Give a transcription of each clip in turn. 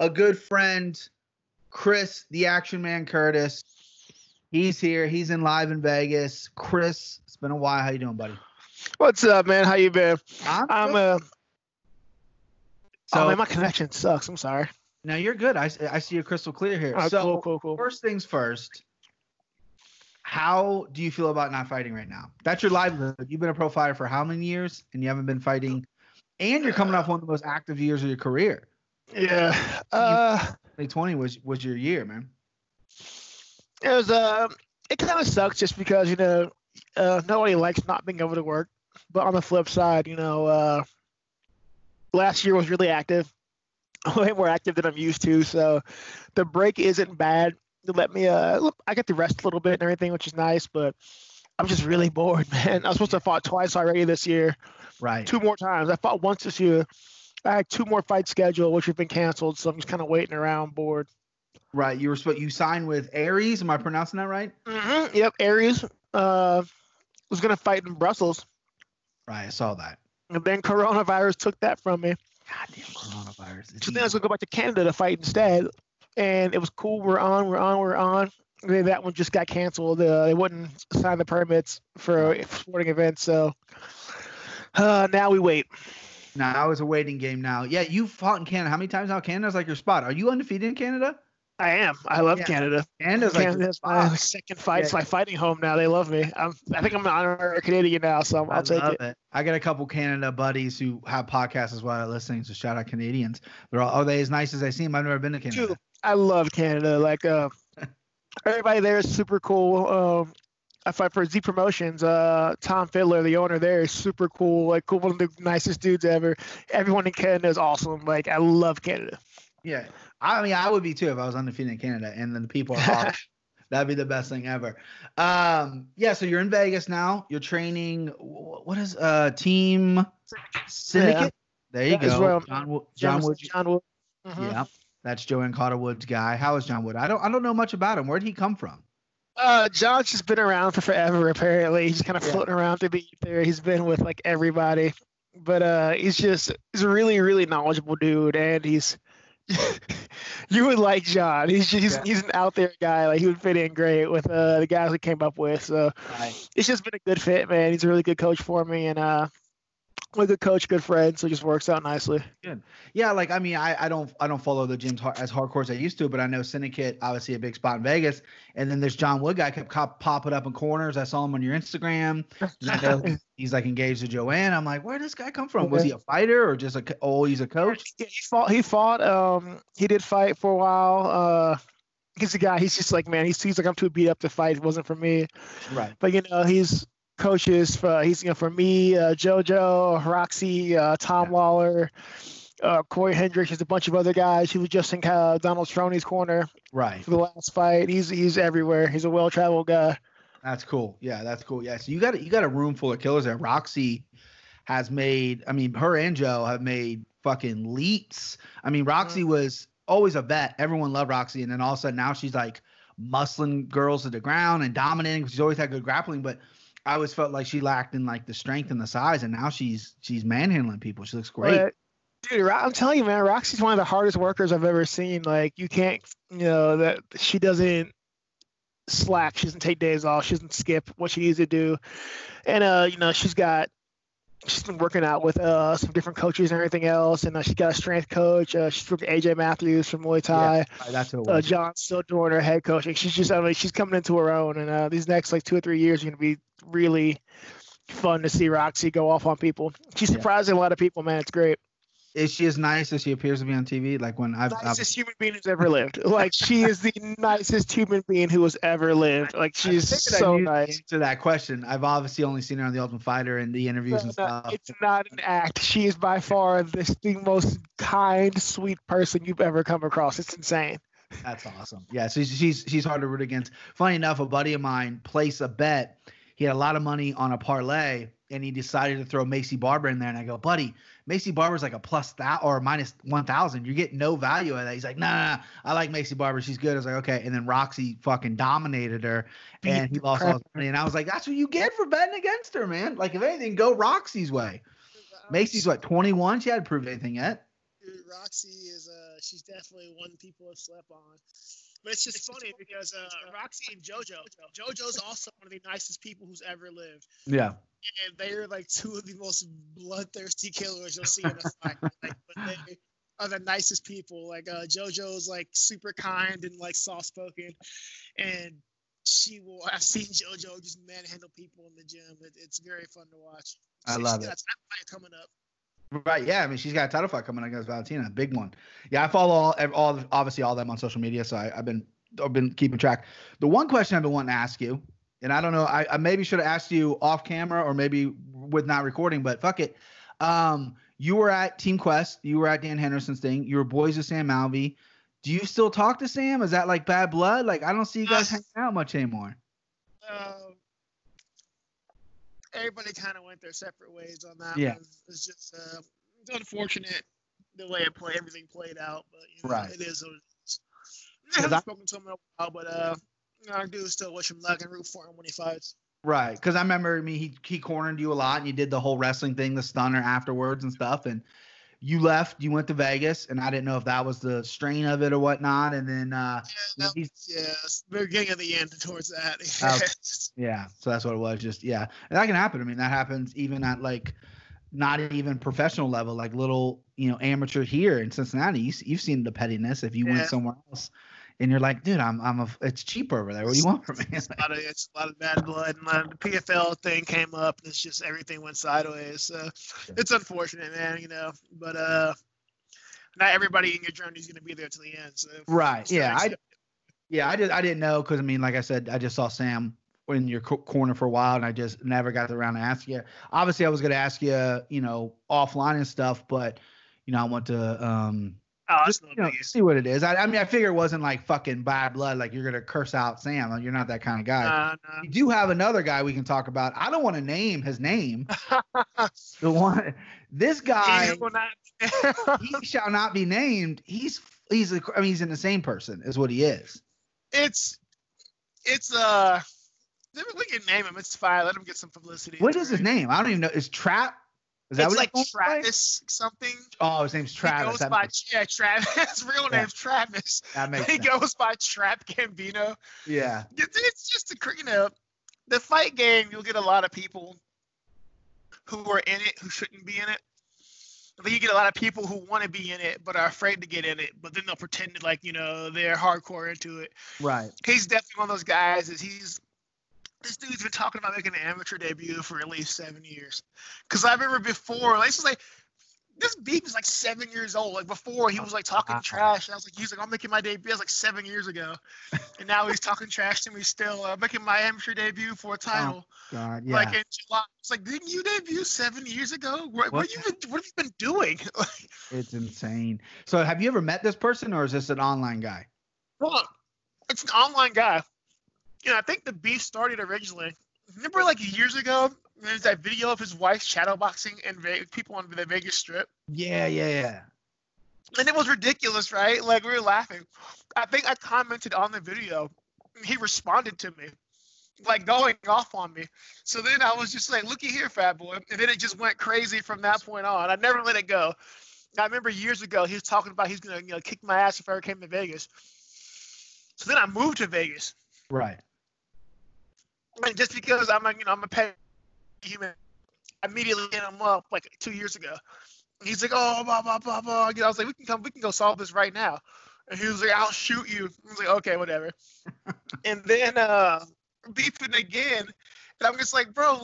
a good friend, Chris, the Action Man Curtis. He's here. He's in live in Vegas. Chris, it's been a while. How you doing, buddy? What's up, man? How you been? I'm So oh man, my connection sucks. I'm sorry. no, you're good. I see you crystal clear here. Oh, so cool. First things first. How do you feel about not fighting right now? That's your livelihood. You've been a pro fighter for how many years, and you haven't been fighting, and you're coming off one of the most active years of your career. Yeah. 2020 was your year, man. It was it kind of sucks just because nobody likes not being able to work, but on the flip side, last year was really active, way more active than I'm used to. So the break isn't bad. To let me I get to rest a little bit and everything, which is nice, but I'm just really bored, man. I was supposed to have fought twice already this year. Right. 2 more times. I fought once this year. I had 2 more fights scheduled, which have been canceled, so I'm just kind of waiting around, bored. Right. You signed with Aries. Am I pronouncing that right? Mm-hmm. Yep, Aries was gonna fight in Brussels. Right. I saw that. And then coronavirus took that from me. Goddamn coronavirus. So then I was gonna go back to Canada to fight instead. And it was cool. We're on. Then that one just got canceled. They wouldn't sign the permits for sporting events. So now we wait. Now it's a waiting game now. Yeah, you fought in Canada. How many times now? Canada's like your spot. Are you undefeated in Canada? I am. I love Canada. Canada's my second fight. It's my fighting home now. They love me. I think I'm an honorary Canadian now, so I'll take it. I got a couple Canada buddies who have podcasts as well that are listening, so shout out Canadians. They're all, are they as nice as I seem? I've never been to Canada. Dude, I love Canada. Like everybody there is super cool. I fight for Z Promotions. Tom Fiddler, the owner there, is super cool. Like cool, one of the nicest dudes ever. Everyone in Canada is awesome. Like I love Canada. Yeah. I mean, I would be too if I was undefeated in Canada, and then the people are awesome. That'd be the best thing ever. Yeah. So you're in Vegas now. You're training. What is Team Syndicate? Yeah. There you go. John Wood. Mm-hmm. Yeah. That's Joanne Carter-Wood's guy. How is John Wood? I don't know much about him. Where'd he come from? John's just been around for forever. Apparently, he's kind of floating around through the ether. He's been with like everybody, but he's a really, really knowledgeable dude, and he's. You would like John. He's an out there guy. Like he would fit in great with the guys we came up with. So It's just been a good fit, man. He's a really good coach for me, and we're a good coach, good friend. So it just works out nicely. Good. Yeah, like I mean, I don't follow the gyms as hardcore as I used to, but I know Syndicate, obviously a big spot in Vegas. And then there's John Wood guy kept popping up in corners. I saw him on your Instagram. I know he's like engaged to Joanne. I'm like, where did this guy come from? Was he a fighter or just he's a coach? He fought. He did fight for a while. He's a guy. He's just like, man, he's like, I'm too beat up to fight. It wasn't for me. Right. But he's coaches for for me, JoJo, Roxy, Tom Lawler, Corey Hendricks. There's a bunch of other guys. He was just in Donald Cerrone's corner for the last fight. He's everywhere. He's a well-traveled guy. That's cool. Yeah, that's cool. Yeah, so you got a room full of killers there. Roxy has made. I mean, her and Joe have made fucking leaps. I mean, Roxy was always a vet. Everyone loved Roxy, and then all of a sudden now she's like muscling girls to the ground and dominating. She's always had good grappling, but I always felt like she lacked in like the strength and the size, and now she's manhandling people. She looks great. Dude, I'm telling you, man, Roxy's one of the hardest workers I've ever seen. Like you can't, that she doesn't slack. She doesn't take days off. She doesn't skip what she needs to do. And she's been working out with some different coaches and everything else. And she's got a strength coach. She's from AJ Matthews from Muay Thai. Yeah, that's who it was. John Stildorn, her head coach. And she's coming into her own. And these next like 2 or 3 years are going to be really fun to see Roxy go off on people. She's surprising a lot of people, man. It's great. Is she as nice as she appears to be on TV? Like when nicest human being who's ever lived. Like she is the nicest human being who has ever lived. Like she's so nice. To that question, I've obviously only seen her on The Ultimate Fighter and the interviews and stuff. It's not an act. She is by far the most kind, sweet person you've ever come across. It's insane. That's awesome. Yeah, so she's hard to root against. Funny enough, a buddy of mine placed a bet. He had a lot of money on a parlay, and he decided to throw Macy Barber in there. And I go, buddy, Macy Barber's like a plus that or minus 1,000. You get no value out of that. He's like, nah, I like Macy Barber. She's good. I was like, okay. And then Roxy fucking dominated her, and he lost all his money. And I was like, that's what you get for betting against her, man. Like, if anything, go Roxy's way. Macy's what, 21? She hadn't proved anything yet. dude. Roxy is she's definitely one people have slept on. But it's just funny because Roxy and JoJo's also one of the nicest people who's ever lived. Yeah. And they are like two of the most bloodthirsty killers you'll see in a fight. Like, but they are the nicest people. Like JoJo's like super kind and like soft spoken, and I've seen JoJo just manhandle people in the gym. It's very fun to watch. I love it. That's coming up. Right, yeah. I mean, she's got a title fight coming against Valentina, a big one. Yeah, I follow all obviously all of them on social media, so I've been keeping track. The one question I've been wanting to ask you, and I don't know, I maybe should have asked you off camera or maybe with not recording, but fuck it. You were at Team Quest, you were at Dan Henderson's thing, you were boys with Sam Alvey. Do you still talk to Sam? Is that like bad blood? Like, I don't see you guys hanging out much anymore. Everybody kind of went their separate ways on that Yeah. one. It's just it's unfortunate the way everything played out, but you know, Right. it is what it is. I haven't spoken to him in a while, but I do still wish him luck and root for him when he fights. Right, because I remember, I mean, he cornered you a lot, and you did the whole wrestling thing, the stunner afterwards and stuff, and you left, you went to Vegas, and I didn't know if that was the strain of it or whatnot, and then beginning of the end towards that. Yeah, so that's what it was. Just and that can happen. I mean, that happens even at like not even professional level, like little amateur here in Cincinnati. You've seen the pettiness if you went somewhere else. And you're like, dude, it's cheaper over there. What do you want from me? It's a lot of bad blood. And the PFL thing came up. And it's just everything went sideways. So it's unfortunate, man. But not everybody in your journey is going to be there to the end. So right, yeah, I didn't know because I mean, like I said, I just saw Sam in your corner for a while, and I just never got around to ask you. Obviously, I was going to ask you, offline and stuff, but I want to just see what it is. I mean, I figure it wasn't like fucking bad blood, like you're gonna curse out Sam. You're not that kind of guy. No. You do have another guy we can talk about. I don't want to name his name. This guy, he shall not be named. He's an insane person, is what he is. It's we can name him. It's fine. Let him get some publicity. What is his name? I don't even know. Is Trap? Is that it's what like Travis something? Oh, his name's Travis. He goes by Travis. His real name's Travis. That makes he sense. goes by Trap Gambino. Yeah. It's just the fight game. You'll get a lot of people who are in it who shouldn't be in it. Then you get a lot of people who want to be in it but are afraid to get in it. But then they'll pretend to they're hardcore into it. Right. He's definitely one of those guys. This dude's been talking about making an amateur debut for at least 7 years. Because I remember before, this beef is like 7 years old. Like before, he was like talking trash. And he's like, I'm making my debut. That was like 7 years ago. And now he's talking trash to me still. Making my amateur debut for a title. Oh, God, yeah. Like in July. It's like, didn't you debut 7 years ago? What have you been doing? It's insane. So have you ever met this person, or is this an online guy? Well, it's an online guy. I think the beef started originally. Remember, years ago, there's that video of his wife shadowboxing and people on the Vegas Strip. Yeah. And it was ridiculous, right? Like, we were laughing. I think I commented on the video. He responded to me, going off on me. So then I was just like, looky here, fat boy. And then it just went crazy from that point on. I never let it go. I remember years ago, he was talking about he's going to kick my ass if I ever came to Vegas. So then I moved to Vegas. Right. And just because I'm a petty human, I immediately hit him up 2 years ago. And he's like, oh, blah, blah, blah, blah. I was like, we can go solve this right now. And he was like, I'll shoot you. I was like, okay, whatever. And then beefing again. And I'm just like, bro,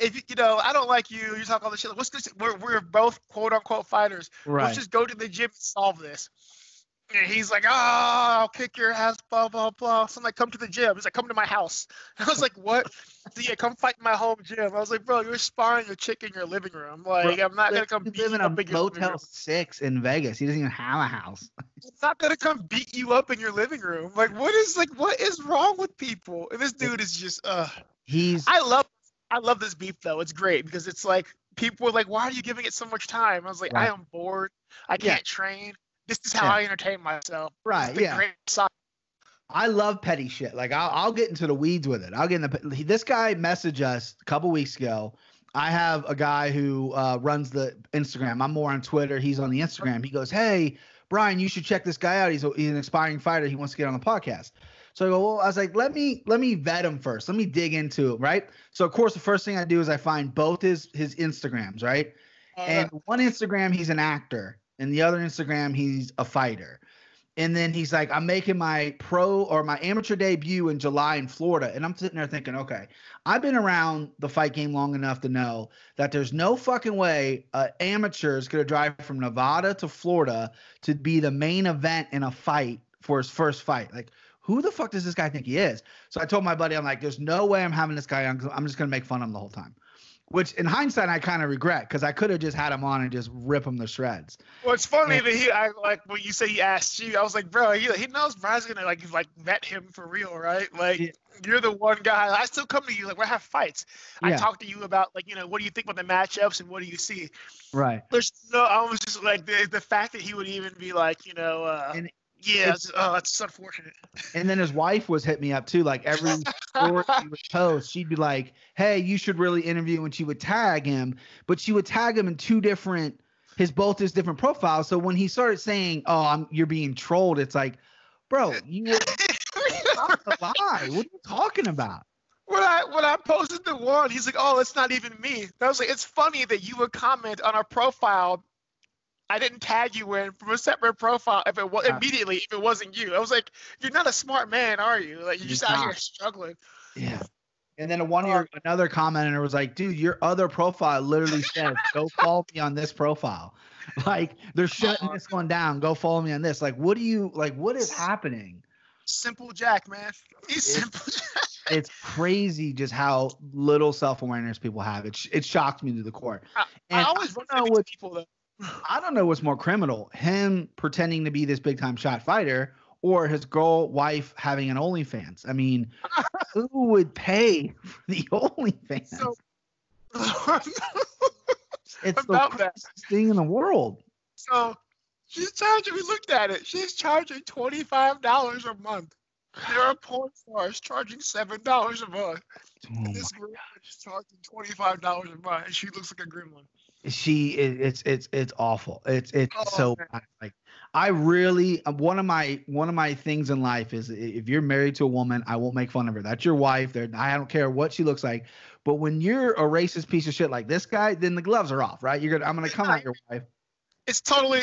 if I don't like you, you talk all this shit. What's this? We're both quote unquote fighters. Right. Let's just go to the gym and solve this. And he's like, I'll kick your ass, blah, blah, blah. So I'm like, come to the gym. He's like, come to my house. I was like, what? So yeah, come fight in my home gym. I was like, bro, you're sparring your chick in your living room. Like, I'm not going to come beat you up in your living room. Motel 6 in Vegas. He doesn't even have a house. I'm not going to come beat you up in your living room. What is wrong with people? And this dude is just, I love this beef, though. It's great because it's like, people are like, why are you giving it so much time? I was like, right. I am bored. I can't train. This is how I entertain myself. Right. Yeah. I love petty shit. I'll get into the weeds with it. This guy messaged us a couple weeks ago I have a guy who runs the Instagram. I'm more on Twitter. He's on the Instagram. He goes, "Hey, Brian, you should check this guy out. He's an aspiring fighter. He wants to get on the podcast." So I go, well, I was like, let me vet him first. Let me dig into it, right? So of course, the first thing I do is I find both his Instagrams, right? And one Instagram, he's an actor, and the other Instagram, he's a fighter. And then he's like, I'm making my amateur debut in July in Florida. And I'm sitting there thinking, okay, I've been around the fight game long enough to know that there's no fucking way an amateur is going to drive from Nevada to Florida to be the main event in a fight for his first fight. Like, who the fuck does this guy think he is? So I told my buddy, I'm like, there's no way I'm having this guy on. I'm just going to make fun of him the whole time. Which in hindsight, I kind of regret because I could have just had him on and just rip him to shreds. Well, it's funny that like when you say he asked you, I was like, bro, he knows Brian's gonna like vet him for real, right? Like you're the one guy. I still come to you like we have fights. Yeah. I talk to you about like what do you think about the matchups and what do you see? Right. I was just like the fact that he would even be like that's unfortunate. And then his wife was hit me up too. Like every story he would post, she'd be like, "Hey, you should really interview." And she would tag him, but she would tag him in both his different profiles. So when he started saying, "Oh, you're being trolled," it's like, bro, you were a lie. What are you talking about? When I posted the one, he's like, "Oh, it's not even me." I was like, "It's funny that you would comment on our profile. I didn't tag you in from a separate profile if it was immediately if it wasn't you." I was like, "You're not a smart man, are you? Like you're just out here struggling." Yeah. And then another commenter was like, "Dude, your other profile literally says go follow me on this profile. Like they're shutting this one down. Go follow me on this. Like what is happening?" Simple Jack, man. He's Simple Jack. It's crazy just how little self-awareness people have. It shocked me to the core. I always wonder what people though. I don't know what's more criminal, him pretending to be this big time shot fighter or his wife having an OnlyFans. I mean, who would pay for the OnlyFans? It's the best thing in the world. So she's charging, we looked at it, she's charging $25 a month. There are porn stars charging $7 a month. This girl is charging $25 a month, and she looks like a gremlin. It's awful. It's so bad. Like I really one of my things in life is if you're married to a woman, I won't make fun of her. That's your wife. I don't care what she looks like. But when you're a racist piece of shit like this guy, then the gloves are off, right? I'm gonna come at your wife. It's totally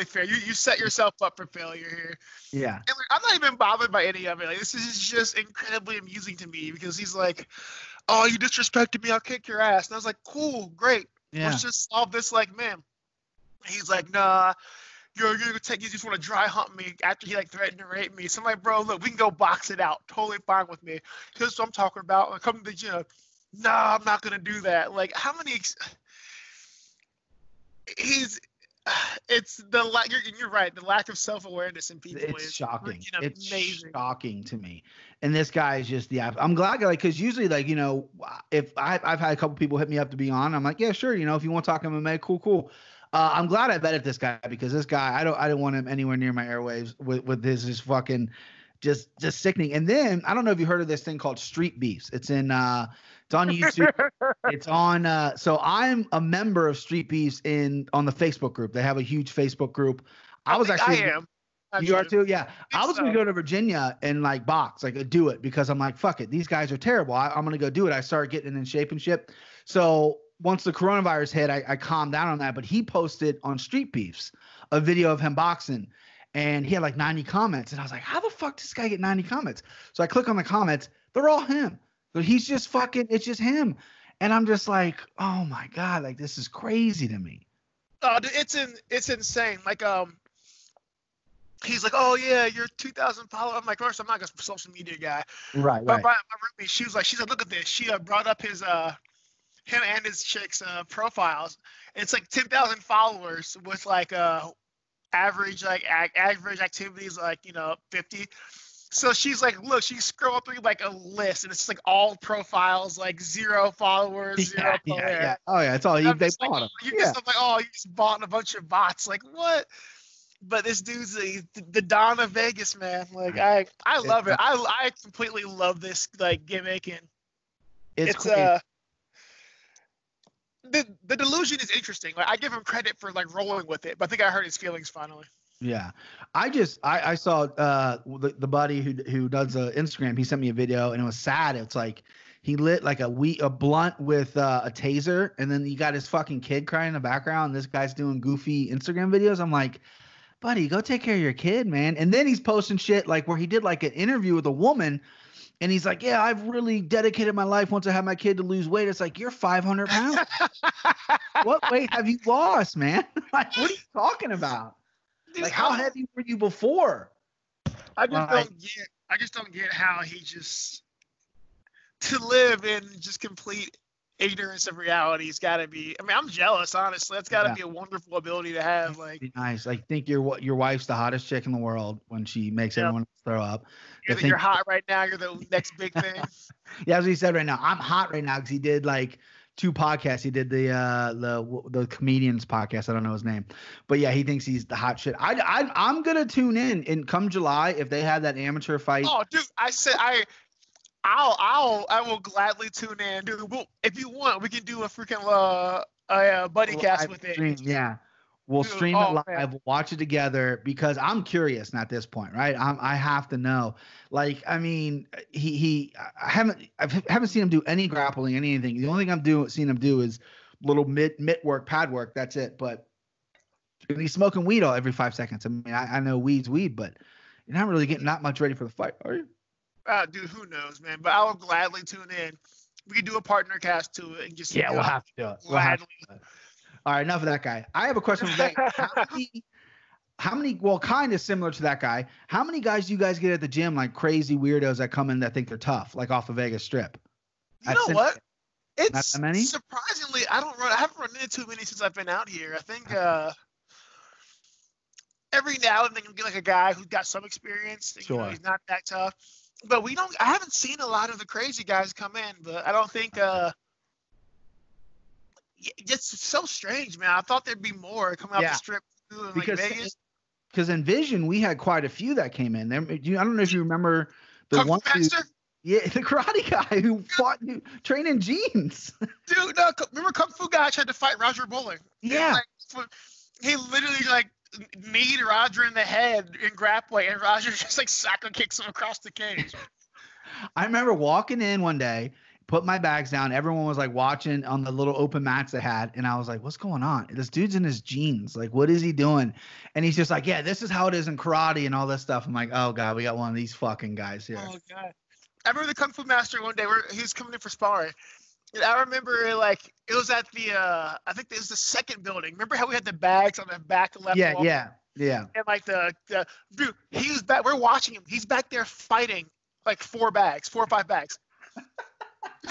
fair. You set yourself up for failure here. Yeah. And I'm not even bothered by any of it. Like this is just incredibly amusing to me because he's like, "Oh, you disrespected me. I'll kick your ass." And I was like, "Cool, great. Yeah. Let's just solve this like men." He's like, "Nah, you just want to dry hump me after he like threatened to rape me." So I'm like, "Bro, look, we can go box it out. Totally fine with me. Here's what I'm talking about. Like, come to the gym." "Nah, I'm not gonna do that." Like, how many? It's you're right. The lack of self-awareness in people is shocking. It's amazing. Shocking to me. And this guy is just I'm glad, like, because usually, like, if I've had a couple people hit me up to be on, I'm like, yeah, sure, if you want to talk MMA, cool. I'm glad I vetted this guy because this guy, I didn't want him anywhere near my airwaves with this just fucking just sickening. And then I don't know if you heard of this thing called Street Beefs. It's on YouTube. It's on so I'm a member of Street Beefs on the Facebook group. They have a huge Facebook group. I am. You are too? Yeah. I was going to go to Virginia and like box, like do it because I'm like, fuck it. These guys are terrible. I'm going to go do it. I started getting in shape and shit. So once the coronavirus hit, I calmed down on that. But he posted on Street Beefs a video of him boxing and he had like 90 comments. And I was like, how the fuck does this guy get 90 comments? So I click on the comments. They're all him. So he's just it's just him. And I'm just like, oh my God, like this is crazy to me. It's insane. Like, he's like, "Oh yeah, you're 2,000 followers." I'm like, first, I'm not a social media guy. Right. But my roommate, she was like, look at this. She brought up his him and his chick's profiles. It's like 10,000 followers with like average activities like 50. So she's like, look, she scroll through like a list, and it's like all profiles, like 0 followers, 0 followers. Yeah. Oh yeah, it's all they bought them. I'm like, oh, you just bought a bunch of bots. Like what? But this dude's the Don of Vegas, man. Like I love it. I completely love this like gimmick, and it's the delusion is interesting. Like I give him credit for like rolling with it, but I think I hurt his feelings finally. Yeah, I saw the buddy who does Instagram. He sent me a video and it was sad. It's like he lit like a blunt with a taser, and then you got his fucking kid crying in the background. And this guy's doing goofy Instagram videos. I'm like, buddy, go take care of your kid, man. And then he's posting shit like where he did like an interview with a woman. And he's like, yeah, I've really dedicated my life once I had my kid to lose weight. It's like, you're 500 pounds. What weight have you lost, man? Like, what are you talking about? Like, how heavy were you before? I just don't get how he just to live in just complete ignorance of reality has got to be. I mean, I'm jealous, honestly. That's got to be a wonderful ability to have. Like, nice. Like, think your wife's the hottest chick in the world when she makes everyone throw up. You're hot right now. You're the next big thing. Yeah, as he said right now, I'm hot right now because he did like 2 podcasts. He did the comedian's podcast. I don't know his name, but yeah, he thinks he's the hot shit. I'm gonna tune in and come July if they have that amateur fight. Oh, dude, I will gladly tune in, dude. Well, if you want, we can do a freaking buddy cast with it. Yeah, we'll stream it live. Man. We'll watch it together because I'm curious at this point, right? I have to know. Like, I mean, I haven't seen him do any grappling, anything. The only thing I've seen him do is little mitt work, pad work. That's it. But he's smoking weed every 5 seconds. I mean, I know weed's weed, but you're not really getting that much ready for the fight, are you? Dude, who knows, man? But I will gladly tune in. We can do a partner cast to it and just we'll have to do it. All right, enough of that guy. I have a question for Vegas. How many? Well, kind of similar to that guy. How many guys do you guys get at the gym, like crazy weirdos that come in that think they're tough, like off the Vegas Strip? You know what? It's not that many. Surprisingly, I haven't run into too many since I've been out here. I think every now and then you get like a guy who's got some experience. Sure. You know, he's not that tough. But I haven't seen a lot of the crazy guys come in, but I don't think it's so strange, man. I thought there'd be more coming out the Strip too, in like Vegas. Because in Vision, we had quite a few that came in. I don't know if you remember the Kung one Fu Master? Yeah, the karate guy who trained in jeans. Dude, no, remember Kung Fu guy tried to fight Roger Bowling? Yeah. He literally like kneed Roger in the head in grappling, and Roger just like soccer kicks him across the cage. I remember walking in one day, put my bags down. Everyone was like watching on the little open mats they had. And I was like, what's going on? This dude's in his jeans. Like, what is he doing? And he's just like, yeah, this is how it is in karate and all this stuff. I'm like, oh God, we got one of these fucking guys here. Oh God. I remember the Kung Fu Master one day where he was coming in for sparring. And I remember like it was at the I think it was the second building. Remember how we had the bags on the back left wall? Yeah. And like the dude, he was back. We're watching him. He's back there fighting like 4 or 5 bags.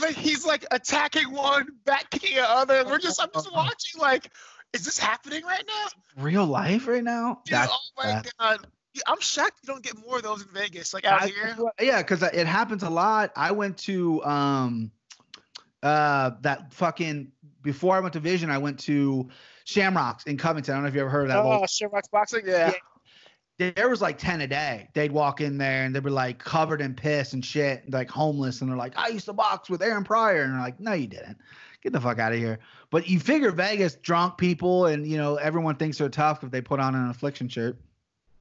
Like he's like attacking one, back kicking the other. I'm just watching like, is this happening right now? Real life right now? Dude, oh my God. I'm shocked you don't get more of those in Vegas, like out here. Yeah, because it happens a lot. I went to that fucking before I went to Vision, I went to Shamrocks in Covington. I don't know if you ever heard of that. Oh, Shamrocks Boxing, yeah. There was like 10 a day. They'd walk in there and they were like covered in piss and shit, like homeless. And they're like, I used to box with Aaron Pryor. And they're like, no, you didn't. Get the fuck out of here. But you figure Vegas, drunk people, and you know everyone thinks they're tough if they put on an Affliction shirt.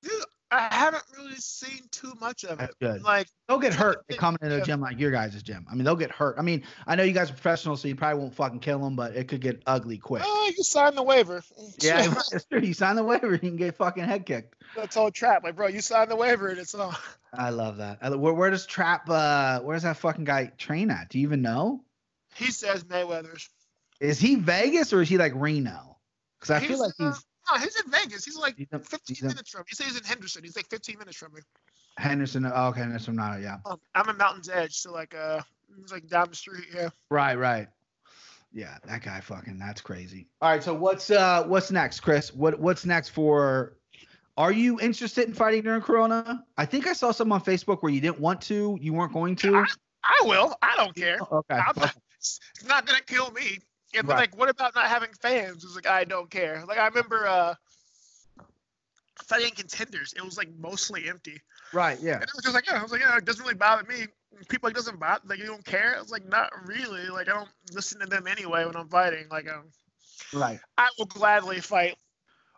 Dude, I haven't really seen too much of it. That's good. Like they'll get hurt. They come into a gym like your guys' gym. I mean, they'll get hurt. I mean, I know you guys are professionals, so you probably won't fucking kill them, but it could get ugly quick. Oh, you signed the waiver. Yeah, that's true. You sign the waiver, you can get fucking head kicked. That's all Trap. Like, bro, you signed the waiver, and it's all. I love that. Where does Trap? Where does that fucking guy train at? Do you even know? He says Mayweather's. Is he Vegas or is he like Reno? Because I feel like he's. No, he's in Vegas. He's like 15 minutes from me. He says he's in Henderson. He's like 15 minutes from me. Henderson. Oh, okay, Henderson. Not yeah. I'm in Mountain's Edge, so like it's like down the street. Yeah. Right. Yeah, that guy fucking. That's crazy. All right, so what's next, Chris? What's next for? Are you interested in fighting during Corona? I think I saw some on Facebook where you didn't want to. You weren't going to. I will. I don't care. Okay. It's not gonna kill me. Yeah, but like, what about not having fans? It's like I don't care. Like I remember, fighting contenders, it was like mostly empty. Right. Yeah. And I was just like, yeah, it doesn't really bother me. People like doesn't bother, like you don't care. I was like, not really. Like I don't listen to them anyway when I'm fighting. Like Right. I will gladly fight.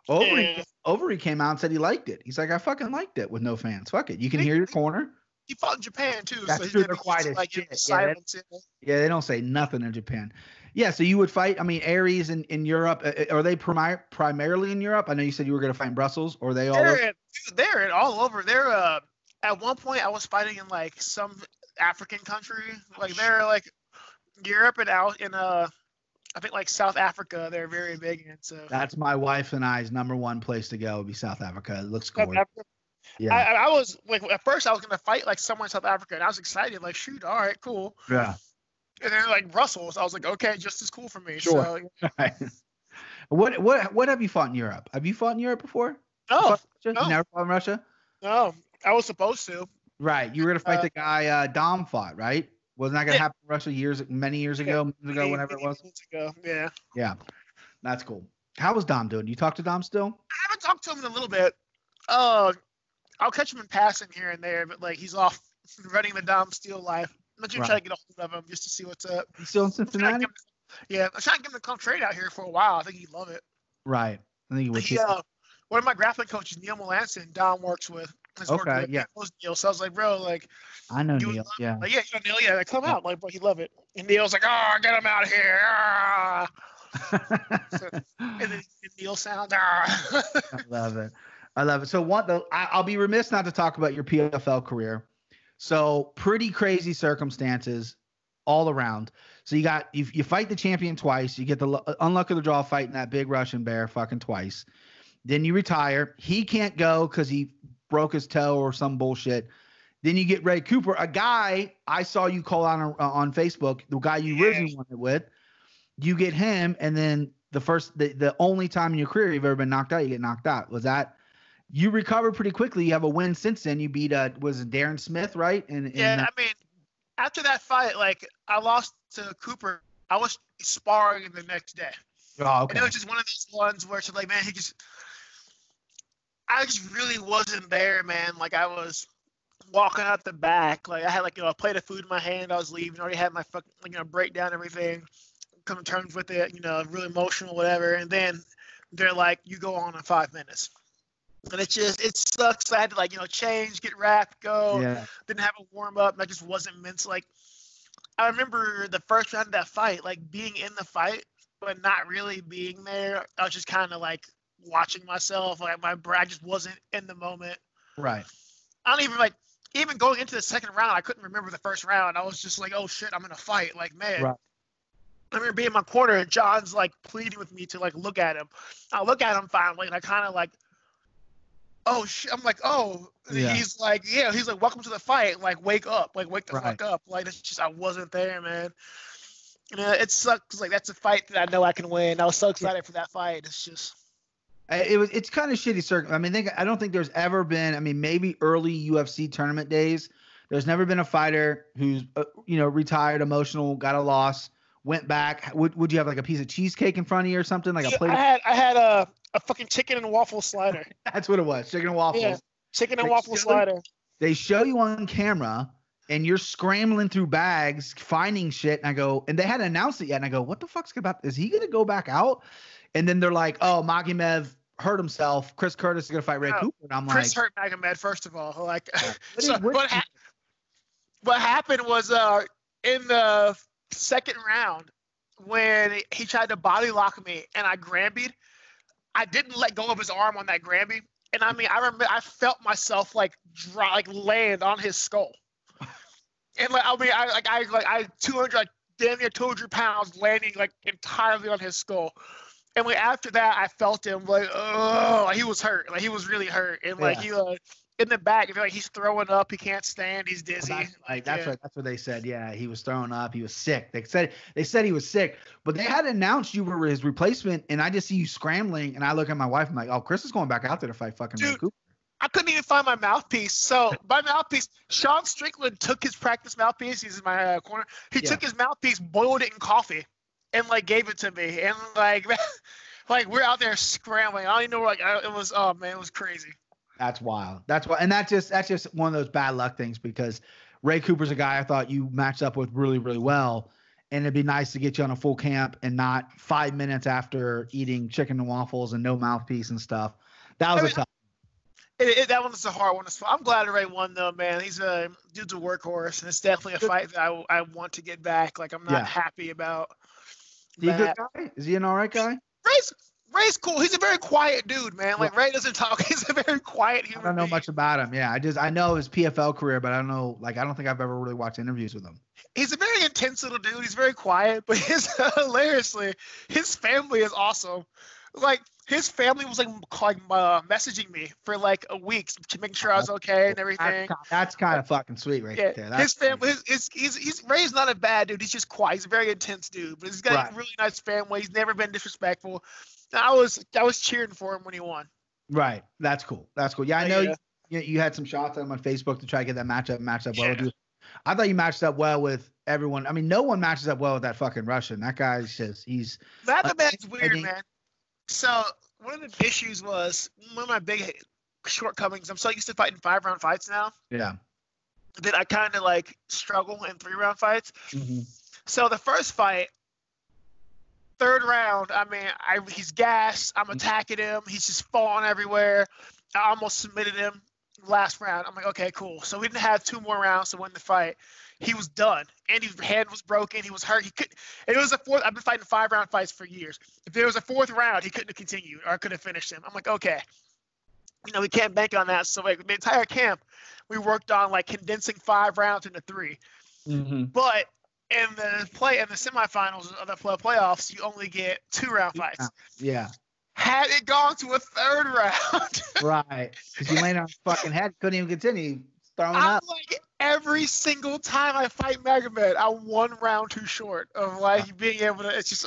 Overeem came out and said he liked it. He's like, I fucking liked it with no fans. Fuck it. You can hear your corner. He fought in Japan too. That's so true. They're quiet as shit. Yeah, they don't say nothing in Japan. Yeah, so you would fight. I mean, Aries in Europe. Are they primarily in Europe? I know you said you were going to fight in Brussels. Or are they all? They're all over. They're at one point I was fighting in like some African country. Like they're like Europe and out in I think like South Africa. They're very big in. So that's my wife and I's number one place to go would be South Africa. It looks cool. Yeah. I was like at first I was gonna fight like somewhere in South Africa and I was excited like shoot all right cool. Yeah. And then like Brussels I was like okay just as cool for me. Sure. So, right. What have you fought in Europe? Have you fought in Europe before? No. You never fought in Russia? No. I was supposed to. Right. You were gonna fight the guy Dom fought, right? Wasn't that gonna happen in Russia many years ago, whenever it was? Yeah. Yeah. That's cool. How was Dom doing? You talk to Dom still? I haven't talked to him in a little bit. I'll catch him in passing here and there, but like he's off running the Dom Steele life. I'm not trying to get a hold of him just to see what's up. He's still in Cincinnati? Yeah, I'm trying to get him to come trade out here for a while. I think he'd love it. Right. I think he would. One of my grappling coaches, Neil Melanson, Dom works with. Okay, yeah. Neil. So I was like, bro, like. I know Neil. Yeah. Like, yeah, you know Neil. Yeah, like, come out. Like, bro, he'd love it. And Neil's like, oh, get him out here. And then Neil sounds. I love it. So I'll be remiss not to talk about your PFL career. So pretty crazy circumstances all around. So you fight the champion twice. You get the unluck of the draw fighting that big Russian bear fucking twice. Then you retire. He can't go because he broke his toe or some bullshit. Then you get Ray Cooper, a guy I saw you call on Facebook, the guy you originally wanted with. You get him, and then the only time in your career you've ever been knocked out, you get knocked out. Was that? You recovered pretty quickly. You have a win since then. You beat was it Darren Smith, right? I mean, after that fight, like I lost to Cooper. I was sparring the next day. Oh, okay. And it was just one of those ones where it's like, man, I just really wasn't there, man. Like I was walking out the back. Like I had like a plate of food in my hand. I was leaving. I already had my fucking breakdown, everything. Come to terms with it. Really emotional, whatever. And then they're like, you go on in 5 minutes. And it sucks. I had to change, get wrapped, go. Yeah. Didn't have a warm up. I just wasn't meant to. Like, I remember the first round of that fight, like being in the fight, but not really being there. I was just kind of like watching myself. Like I just wasn't in the moment. Right. I don't even going into the second round, I couldn't remember the first round. I was just like, oh shit, I'm in a fight. Like, man. Right. I remember being in my corner and John's like pleading with me to like look at him. I look at him finally and I kind of like, oh shit. I'm like, oh, yeah. He's like, welcome to the fight. Like, wake up, like wake the fuck up. Like, it's just, I wasn't there, man. It sucks. Like, that's a fight that I know I can win. I was so excited for that fight. It's just. It's kind of shitty circle. I mean, I don't think there's ever been, maybe early UFC tournament days. There's never been a fighter who's, retired, emotional, got a loss, went back. Would you have like a piece of cheesecake in front of you or something? Like a plate? I had a fucking chicken and waffle slider. That's what it was. Chicken and waffles. Yeah, chicken and waffle slider. They show you on camera and you're scrambling through bags, finding shit. And I go, and they hadn't announced it yet. And I go, what the fuck's about? Is he going to go back out? And then they're like, oh, Magomed hurt himself. Chris Curtis is going to fight Ray Cooper. And I'm Chris hurt Magomed, first of all. Like, what happened was in the second round when he tried to body lock me and I Grambied, I didn't let go of his arm on that Gramby. And I remember I felt myself like land on his skull. And I 200, damn near 200 pounds landing like entirely on his skull. And after that, I felt him like, oh, he was hurt. Like he was really hurt. And he in the back, I feel like he's throwing up. He can't stand. He's dizzy. Well, that's what they said. Yeah, he was throwing up. He was sick. They said he was sick, but they had announced you were his replacement. And I just see you scrambling. And I look at my wife. I'm like, oh, Chris is going back out there to fight fucking Ray Cooper. I couldn't even find my mouthpiece. So my mouthpiece, Sean Strickland took his practice mouthpiece. He's in my corner. He took his mouthpiece, boiled it in coffee, and like gave it to me. And like Like we're out there scrambling. I don't even know. Like it was. Oh man, it was crazy. That's wild. That's why, and that's just one of those bad luck things because Ray Cooper's a guy I thought you matched up with really, really well. And it'd be nice to get you on a full camp and not 5 minutes after eating chicken and waffles and no mouthpiece and stuff. That was a tough. That one was a hard one. I'm glad Ray won though, man. He's a dude's a workhorse, and it's definitely a fight that I want to get back. Like I'm not happy about. Is he a good guy? Is he an all right guy? Ray's cool. He's a very quiet dude, man. Like Ray doesn't talk. He's a very quiet human. I don't know much about him. Yeah, I know his PFL career, but I don't know. Like I don't think I've ever really watched interviews with him. He's a very intense little dude. He's very quiet, but hilariously, his family is awesome. Like his family was like messaging me for like a week to make sure I was okay and everything. That's kind of fucking sweet, right there. His family, Ray's not a bad dude. He's just quiet. He's a very intense dude, but he's got a really nice family. He's never been disrespectful. I was cheering for him when he won. Right. That's cool. Yeah, I know you had some shots on Facebook to try to get that matchup well with you. I thought you matched up well with everyone. I mean, no one matches up well with that fucking Russian. That guy's just that man's weird, man. So one of the issues was one of my big shortcomings. I'm so used to fighting 5-round fights now. Yeah. That I kind of like struggle in 3-round fights. Mm-hmm. So the first fight, 3rd round, I mean, he's gassed. I'm attacking him. He's just falling everywhere. I almost submitted him last round. I'm like, okay, cool. So we didn't have 2 more rounds to win the fight. He was done. Andy's hand was broken. He was hurt. He could. It was a 4th. I've been fighting 5-round fights for years. If there was a 4th round, he couldn't have continued or I could have finished him. I'm like, okay. We can't bank on that. So like the entire camp, we worked on like condensing 5 rounds into 3. Mm-hmm. But in the semifinals of the playoffs, you only get 2-round fights. Yeah. Had it gone to a 3rd round, right? Because you landed on his fucking head, couldn't even continue throwing up. Like every single time I fight Magomed, I'm 1 round too short of like being able to. It's just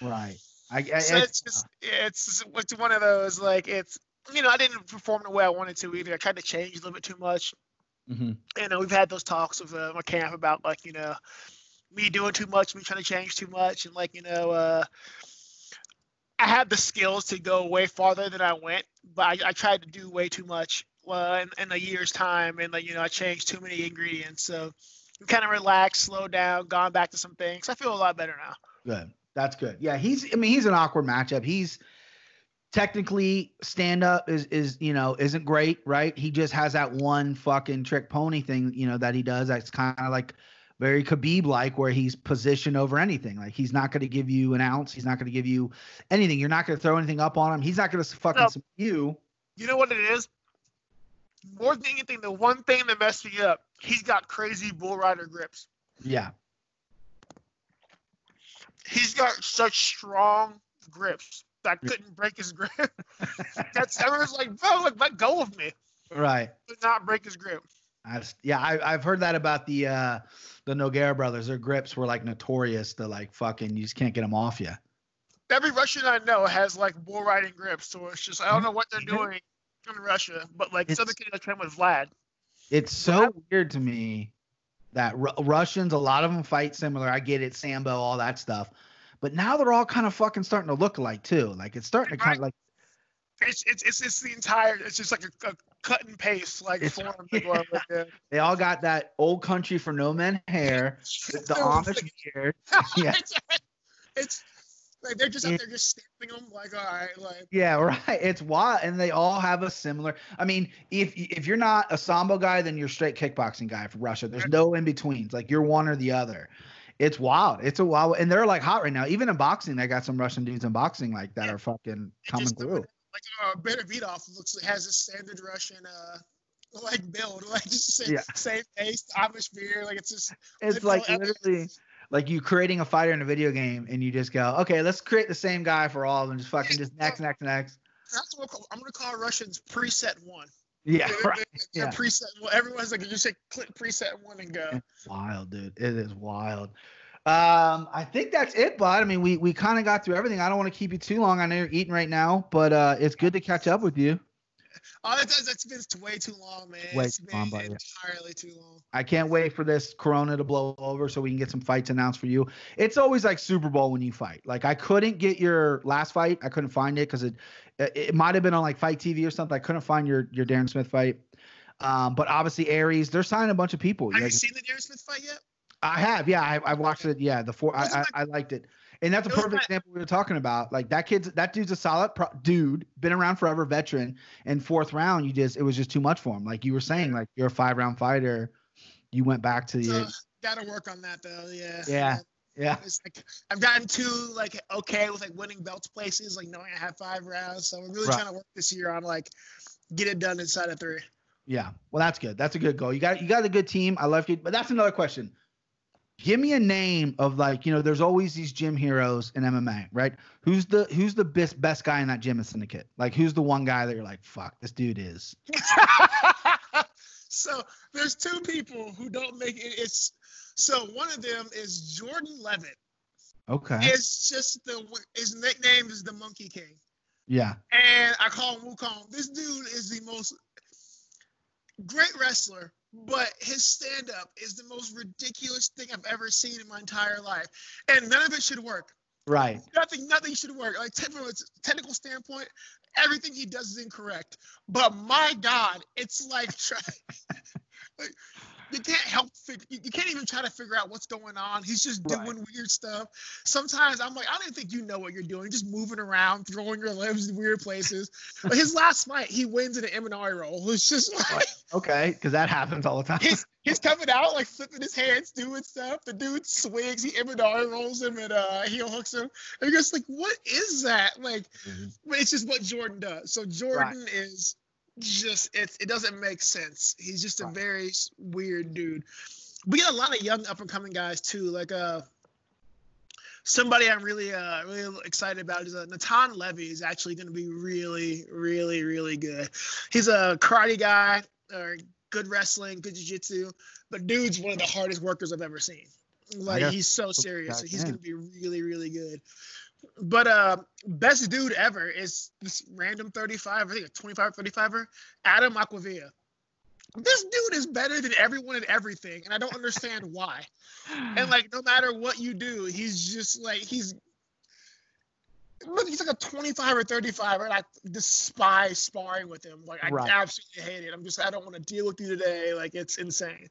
right. It's one of those like it's I didn't perform the way I wanted to either. I tried to change a little bit too much. Mm-hmm. We've had those talks with my camp about like me doing too much, me trying to change too much, and like I had the skills to go way farther than I went, but I tried to do way too much in a year's time, and like I changed too many ingredients. So we kind of relaxed, slowed down, gone back to some things. I feel a lot better now. Good, that's good. Yeah, he's an awkward matchup. He's technically stand up isn't great, right? He just has that one fucking trick pony thing, that he does. That's kind of like very Khabib-like, where he's position over anything. Like he's not going to give you an ounce. He's not going to give you anything. You're not going to throw anything up on him. He's not going to fucking submit you. You know what it is? More than anything, the one thing that messed me up, he's got crazy bull rider grips. Yeah. He's got such strong grips that I couldn't break his grip. Everyone's like, bro, let go of me. Right. Could not break his grip. I've heard that about the Nogueira brothers. Their grips were like notorious to like fucking you just can't get them off you. Every Russian I know has like bull riding grips, so it's just I don't know what they're doing in Russia, but like this other kid I trained with Vlad. It's so weird to me that Russians, a lot of them fight similar. I get it, Sambo, all that stuff, but now they're all kind of fucking starting to look alike too. Like it's starting to kind of like it's the entire. It's just like a cut and paste like form. Yeah. They all got that old country for no men hair, the Amish beard. Yeah, it's like they're just out there just stamping them like all right, like yeah, right. It's wild, and they all have a similar. I mean, if you're not a sambo guy, then you're straight kickboxing guy for Russia. There's no in betweens. Like you're one or the other. It's wild. It's a wild, and they're like hot right now. Even in boxing, they got some Russian dudes in boxing like that are fucking coming through. Like Benavidov has a standard Russian like build, like just same pace, Amish beard, like it's like literally like you creating a fighter in a video game and you just go, okay, let's create the same guy for all of them, just fucking just next. That's what I'm gonna call Russians preset 1. Yeah, right. They're preset. Well, everyone's like, you just say click preset 1 and go. It's wild, dude. It is wild. I think that's it, bud. I mean, we kind of got through everything. I don't want to keep you too long. I know you're eating right now, but it's good to catch up with you. Oh, that's been way too long, man. Way It's too been long, buddy. entirely too long. I can't wait for this Corona to blow over so we can get some fights announced for you. It's always like Super Bowl when you fight. Like I couldn't get your last fight. I couldn't find it because it might have been on like Fight TV or something. I couldn't find your Darren Smith fight. But obviously Aries, they're signing a bunch of people. Have you seen the Darren Smith fight yet? I have. Yeah, I watched it. Yeah, I liked it. And that's a perfect example we were talking about. Like that dude's a solid dude, been around forever, veteran. And fourth round, it was just too much for him. Like you were saying, like you're a 5-round fighter. You went back to the. Gotta work on that though. Yeah. Yeah. Yeah. It's like I've gotten too like okay with like winning belts places, like knowing I have 5 rounds. So I'm really trying to work this year on like get it done inside of 3. Yeah. Well, that's good. That's a good goal. You got a good team. I love you. But that's another question. Give me a name of like, there's always these gym heroes in MMA, right? Who's the best guy in that gym in Syndicate? Like, who's the one guy that you're like, fuck, this dude is. So there's 2 people who don't make it. So one of them is Jordan Levitt. Okay. It's just his nickname is the Monkey King. Yeah. And I call him Wukong. This dude is the most great wrestler. But his stand-up is the most ridiculous thing I've ever seen in my entire life. And none of it should work. Right. Nothing should work. Like, from a technical standpoint, everything he does is incorrect. But my God, it's like, like you can't you can't even try to figure out what's going on. He's just doing weird stuff. Sometimes I'm like, I don't even think you know what you're doing. Just moving around, throwing your limbs in weird places. But his last fight, he wins in an Imanari roll. It's just like, okay, because that happens all the time. He's coming out like flipping his hands, doing stuff. The dude swings, he Imanari rolls him, and heel hooks him. And you're just like, what is that? Like, it's just what Jordan does. So Jordan is just it doesn't make sense. He's just a very weird dude. We got a lot of young up and coming guys too. Like somebody I'm really excited about is Natan Levy is actually going to be really, really, really good. He's a karate guy, good wrestling, good jiu-jitsu, but dude's one of the hardest workers I've ever seen. Like he's so serious. So he's going to be really, really good. But best dude ever is this random 35, I think a 25, 35er, Adam Aquavia. This dude is better than everyone and everything, and I don't understand why. And like, no matter what you do, he's just like he's like a 25 or 35, and I despise sparring with him. Like I absolutely hate it. I don't want to deal with you today. Like it's insane.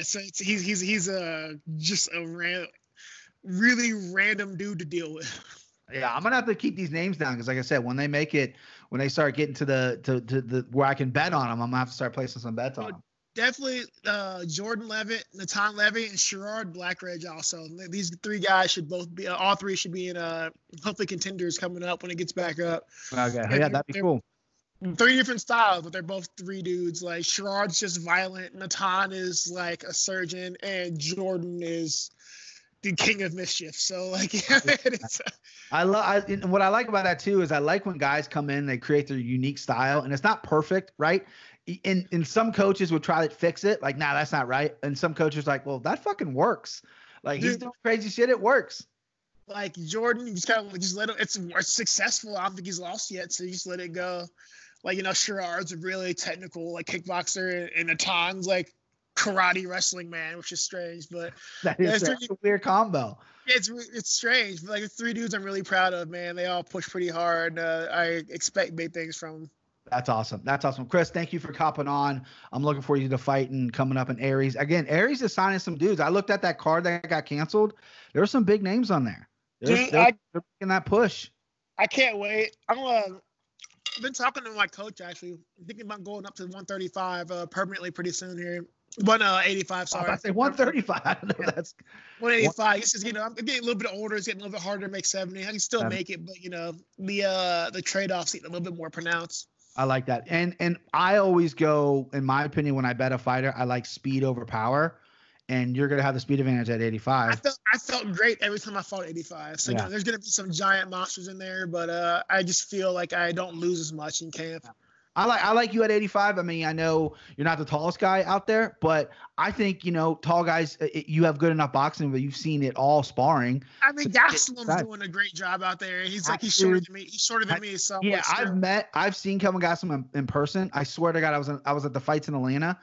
So he's just a really random dude to deal with. Yeah, I'm gonna have to keep these names down because, like I said, when they start getting to the where I can bet on them, I'm gonna have to start placing some bets on them. Definitely, Jordan Levitt, Natan Levy, and Sherrod Blackridge. Also, these 3 guys should both be. All 3 should be in hopefully contenders coming up when it gets back up. Okay, yeah, that'd be cool. 3 different styles, but they're both 3 dudes. Like Sherrod's just violent, Natan is like a surgeon, and Jordan is the king of mischief. So like, what I like about that too is I like when guys come in, they create their unique style, and it's not perfect, right? In some coaches would try to fix it, like, nah, that's not right. And some coaches like, well, that fucking works. Like he's doing crazy shit, it works. Like Jordan, you just kind of just let him. It's successful. I don't think he's lost yet, so you just let it go. Like Sherrod's a really technical like kickboxer, and Natan's like karate wrestling man, which is strange, but that's a weird combo. It's strange, but like the 3 dudes I'm really proud of, man. They all push pretty hard. I expect big things from them. That's awesome. Chris, thank you for copping on. I'm looking for you to fight and coming up in Aries. Again, Aries is signing some dudes. I looked at that card that got canceled. There were some big names on there. They're making that push. I can't wait. I've been talking to my coach, actually. I'm thinking about going up to 135 permanently pretty soon here. 185, sorry. I say 135. That's 185. It's just, I'm getting a little bit older. It's getting a little bit harder to make 70. I can still make it, but the trade-offs get a little bit more pronounced. I like that. And I always go, in my opinion, when I bet a fighter, I like speed over power. And you're gonna have the speed advantage at 85. I felt great every time I fought 85. So there's gonna be some giant monsters in there, but I just feel like I don't lose as much in camp. I like you at 85. I mean, I know you're not the tallest guy out there, but I think, tall guys, you have good enough boxing, but you've seen it all sparring. I mean, Gastelum's doing a great job out there. He's shorter than me. He's shorter than me. So yeah, I've seen Kelvin Gastelum in person. I swear to God, I was at the fights in Atlanta.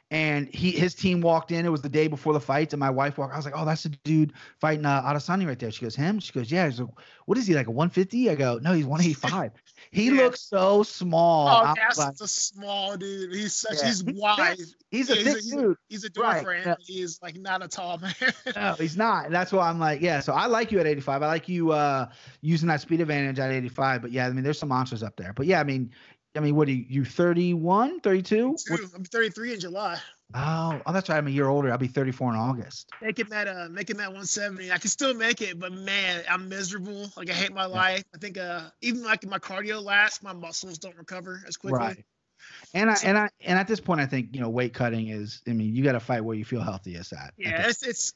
And his team walked in. It was the day before the fights, and my wife walked. I was like, "Oh, that's the dude fighting Adesanya right there." She goes, "Him?" She goes, "Yeah." I was like, "What is he, like a 150?" I go, "No, he's 185." He looks so small. Oh, that's a small dude. He's wide. He's a thick dude. He's a door for him. He is like not a tall man. No, he's not. And that's why I'm like, yeah. So I like you at 85. I like you using that speed advantage at 85. But yeah, I mean, there's some monsters up there. But yeah, I mean, what are you 31, 32? I'm 33 in July. Oh, that's right. I'm a year older. I'll be 34 in August. Making that 170. I can still make it, but man, I'm miserable. Like I hate my life. I think even like my cardio lasts, my muscles don't recover as quickly. Right. And at this point, I think weight cutting is. I mean, you got to fight where you feel healthiest at. Yeah, it's.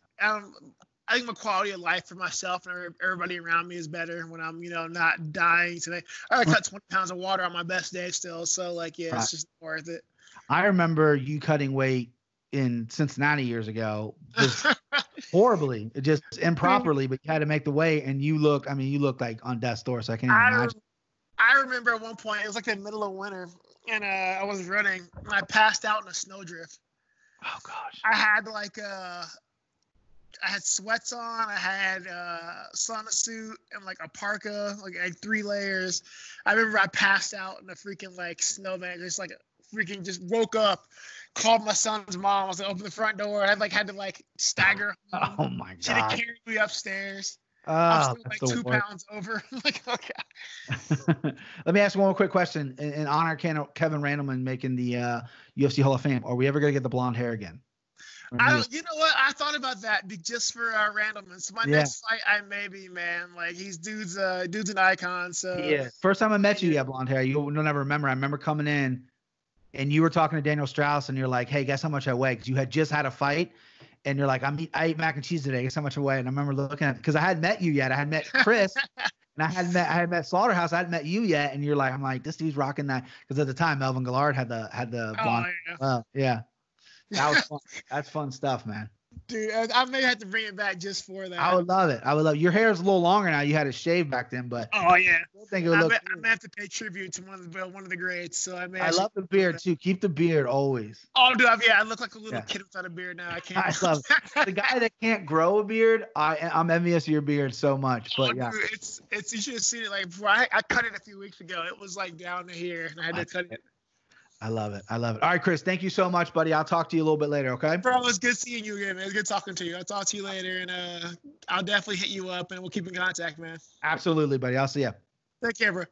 I think my quality of life for myself and everybody around me is better when I'm, not dying today. I cut 20 pounds of water on my best day still. So like, yeah, It's just worth it. I remember you cutting weight in Cincinnati years ago, just horribly, just improperly, but you had to make the weight, and you look like on death's door. So I can't even imagine. I remember at one point, it was like the middle of winter, and I was running, and I passed out in a snowdrift. Oh gosh. I had I had sweats on. I had a sauna suit and like a parka, like I had 3 layers. I remember I passed out in a freaking like snowbank, just woke up, called my son's mom. I was like, open the front door. I had to stagger home. Oh my god! She had to carry me upstairs. Oh, I'm still 2 pounds over. Like, okay. Let me ask one more quick question. In honor of Kevin Randleman making the UFC Hall of Fame, are we ever gonna get the blonde hair again? You know what? I thought about that just for Randleman. So my next fight, I may be, man. Like dude's an icon. So yeah. First time I met you, you had blonde hair. You'll never remember. I remember coming in, and you were talking to Daniel Strauss, and you're like, "Hey, guess how much I weigh?" Because you had just had a fight, and you're like, I ate mac and cheese today. Guess how much I weigh? And I remember looking at, because I hadn't met you yet. I had met Chris, and I had met Slaughterhouse. I hadn't met you yet, and you're like, I'm like, this dude's rocking that. Because at the time, Melvin Gillard had the blonde. Yeah. That was fun. That's fun stuff, man. Dude, I may have to bring it back just for that. I would love it. Your hair is a little longer now. You had it shaved back then, but oh yeah, I think it would look. I may have to pay tribute to one of the greats. So I love the beard too. Keep the beard always. Oh, dude, I look like a little kid without a beard now. I can't. I love it. The guy that can't grow a beard. I'm envious of your beard so much. But yeah, dude, it's you should have seen it. Like I cut it a few weeks ago. It was like down to here, and I had to cut it. I love it. All right, Chris, thank you so much, buddy. I'll talk to you a little bit later, okay? Bro, it's good seeing you again, man. It's good talking to you. I'll talk to you later, and I'll definitely hit you up, and we'll keep in contact, man. Absolutely, buddy. I'll see you. Take care, bro.